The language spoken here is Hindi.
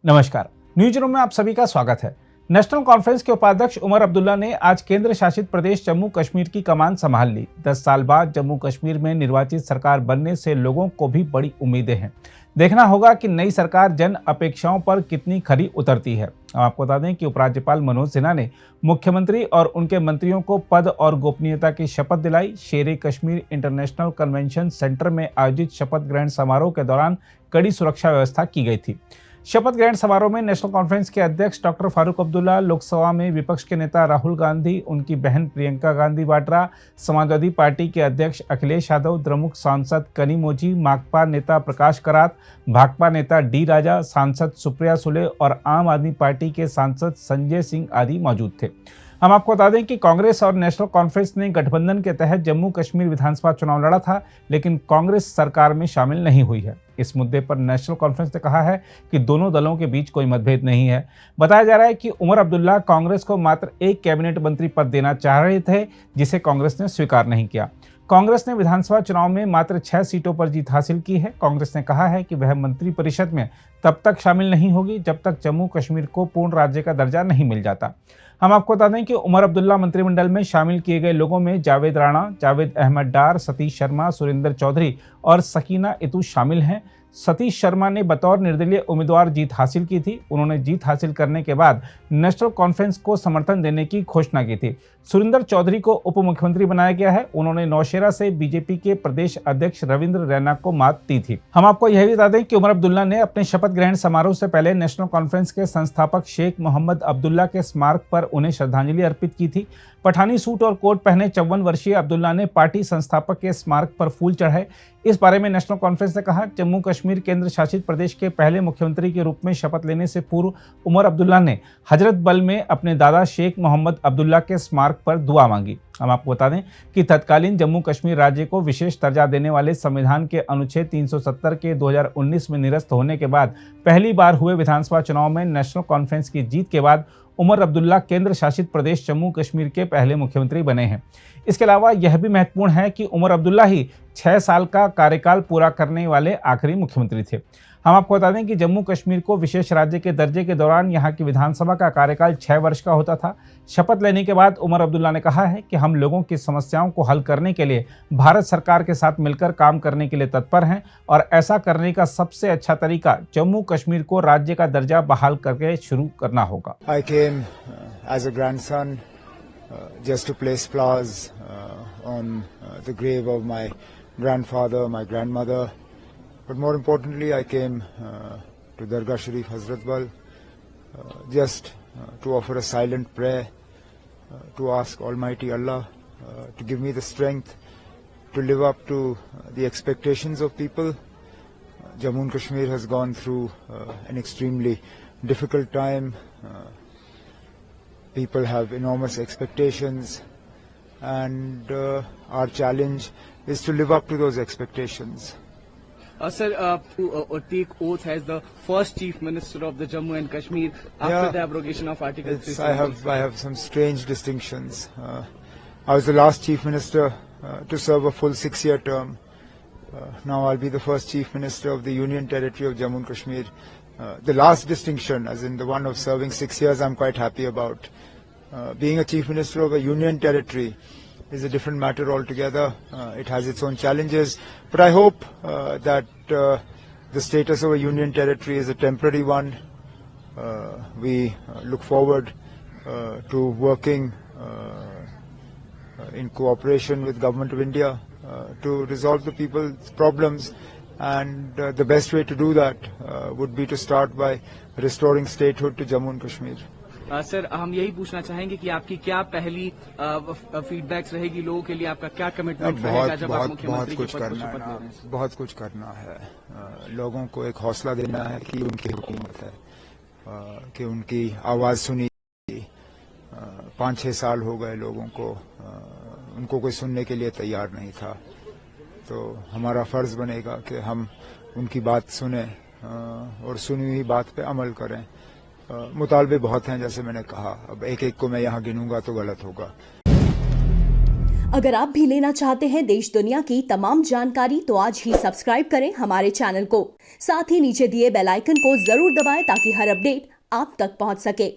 नमस्कार, न्यूज रूम में आप सभी का स्वागत है। नेशनल कॉन्फ्रेंस के उपाध्यक्ष उमर अब्दुल्ला ने आज केंद्र शासित प्रदेश जम्मू कश्मीर की कमान संभाल ली। 10 साल बाद जम्मू कश्मीर में निर्वाचित सरकार बनने से लोगों को भी बड़ी उम्मीदें हैं। देखना होगा कि नई सरकार जन अपेक्षाओं पर कितनी खरी उतरती है। हम आपको बता दें कि उपराज्यपाल मनोज सिन्हा ने मुख्यमंत्री और उनके मंत्रियों को पद और गोपनीयता की शपथ दिलाई। शेर कश्मीर इंटरनेशनल कन्वेंशन सेंटर में आयोजित शपथ ग्रहण समारोह के दौरान कड़ी सुरक्षा व्यवस्था की गई थी। शपथ ग्रहण समारोह में नेशनल कॉन्फ्रेंस के अध्यक्ष डॉक्टर फारूक अब्दुल्ला, लोकसभा में विपक्ष के नेता राहुल गांधी, उनकी बहन प्रियंका गांधी वाड्रा, समाजवादी पार्टी के अध्यक्ष अखिलेश यादव, द्रमुक सांसद कनिमोझी, माकपा नेता प्रकाश करात, भाकपा नेता डी राजा, सांसद सुप्रिया सुले और आम आदमी पार्टी के सांसद संजय सिंह आदि मौजूद थे। हम आपको बता दें कि कांग्रेस और नेशनल कॉन्फ्रेंस ने गठबंधन के तहत जम्मू कश्मीर विधानसभा चुनाव लड़ा था, लेकिन कांग्रेस सरकार में शामिल नहीं हुई है। इस मुद्दे पर नेशनल कॉन्फ्रेंस ने कहा है कि दोनों दलों के बीच कोई मतभेद नहीं है। बताया जा रहा है कि उमर अब्दुल्ला कांग्रेस को मात्र एक कैबिनेट मंत्री पद देना चाह रहे थे, जिसे कांग्रेस ने स्वीकार नहीं किया। कांग्रेस ने विधानसभा चुनाव में मात्र 6 सीटों पर जीत हासिल की है। कांग्रेस ने कहा है कि वह मंत्रिपरिषद में तब तक शामिल नहीं होगी जब तक जम्मू कश्मीर को पूर्ण राज्य का दर्जा नहीं मिल जाता। हम आपको बता दें कि उमर अब्दुल्ला मंत्रिमंडल में शामिल किए गए लोगों में जावेद राणा, जावेद अहमद डार, सतीश शर्मा, सुरेंद्र चौधरी और सकीना इतू शामिल हैं। सतीश शर्मा ने बतौर निर्दलीय उम्मीदवार जीत हासिल की थी। उन्होंने जीत हासिल करने के बाद नेशनल कॉन्फ्रेंस को समर्थन देने की घोषणा की थी। सुरेंद्र चौधरी को उप मुख्यमंत्री बनाया गया है। उन्होंने नौशेरा से बीजेपी के प्रदेश अध्यक्ष रविंद्र रैना को मात दी थी। हम आपको यह भी बता दें कि उमर अब्दुल्ला ने अपने शपथ ग्रहण समारोह से पहले नेशनल कॉन्फ्रेंस के संस्थापक शेख मोहम्मद अब्दुल्ला के स्मारक पर उन्हें श्रद्धांजलि अर्पित की थी। पठानी सूट और कोट पहने 54 वर्षीय अब्दुल्ला ने पार्टी संस्थापक के स्मारक पर फूल चढ़ाए। इस बारे में नेशनल कॉन्फ्रेंस ने कहा, जम्मू कश्मीर केंद्र शासित प्रदेश के पहले मुख्यमंत्री के रूप में शपथ लेने से पूर्व उमर अब्दुल्ला ने हजरत बल में अपने दादा शेख मोहम्मद अब्दुल्ला के स्मारक पर दुआ मांगी। हम आपको बता दें कि तत्कालीन जम्मू कश्मीर राज्य को विशेष दर्जा देने वाले संविधान के अनुच्छेद 370 के 2019 में निरस्त होने के बाद पहली बार हुए विधानसभा चुनाव में नेशनल कॉन्फ्रेंस की जीत के बाद उमर अब्दुल्ला केंद्र शासित प्रदेश जम्मू कश्मीर के पहले मुख्यमंत्री बने हैं। इसके अलावा यह भी महत्वपूर्ण है कि उमर अब्दुल्ला ही 6 साल का कार्यकाल पूरा करने वाले आखिरी मुख्यमंत्री थे। हम आपको बता दें कि जम्मू कश्मीर को विशेष राज्य के दर्जे के दौरान यहाँ की विधानसभा का कार्यकाल 6 वर्ष का होता था। शपथ लेने के बाद उमर अब्दुल्ला ने कहा है कि हम लोगों की समस्याओं को हल करने के लिए भारत सरकार के साथ मिलकर काम करने के लिए तत्पर हैं और ऐसा करने का सबसे अच्छा तरीका जम्मू कश्मीर को राज्य का दर्जा बहाल करके शुरू करना होगा। I came as a grandson just to place flowers on the grave of my grandfather, my grandmother. But more importantly, I came to Dargah Sharif Hazrat Bal just to offer a silent prayer, to ask Almighty Allah to give me the strength to live up to the expectations of people. Jammu and Kashmir has gone through an extremely difficult time. People have enormous expectations, and our challenge is to live up to those expectations. Sir, to take oath as the first Chief Minister of the Jammu and Kashmir after the abrogation of Article 370. I have some strange distinctions. I was the last Chief Minister to serve a full 6-year term. Now I'll be the first Chief Minister of the Union Territory of Jammu and Kashmir. The last distinction, as in the one of serving 6 years, I'm quite happy about. Being a Chief Minister of a Union Territory is a different matter altogether. It has its own challenges, but I hope that the status of a Union Territory is a temporary one. We look forward to working in cooperation with Government of India to resolve the people's problems, and the best way to do that would be to start by restoring statehood to Jammu and Kashmir. Sir, हम यही पूछना चाहेंगे कि आपकी क्या पहली फीडबैक्स रहेगी लोगों के लिए, आपका क्या कमिटमेंट रहेगा जब आप मुख्यमंत्री के पद पर शपथ ले रहे हैं? बहुत कुछ करना है। लोगों को एक हौसला देना है कि उनकी हुकूमत है, कि उनकी आवाज सुनी। 5-6 साल हो गए लोगों को, उनको कोई सुनने के लिए तैयार नहीं था। तो हमारा फर्ज बनेगा कि हम उनकी बात सुने और सुनी हुई बात पे अमल करें। मुतालबे बहुत हैं, जैसे मैंने कहा। अब एक एक को मैं यहाँ गिनूंगा तो गलत होगा। अगर आप भी लेना चाहते हैं देश दुनिया की तमाम जानकारी तो आज ही सब्सक्राइब करें हमारे चैनल को। साथ ही नीचे दिए बेल आइकन को जरूर दबाएं ताकि हर अपडेट आप तक पहुंच सके।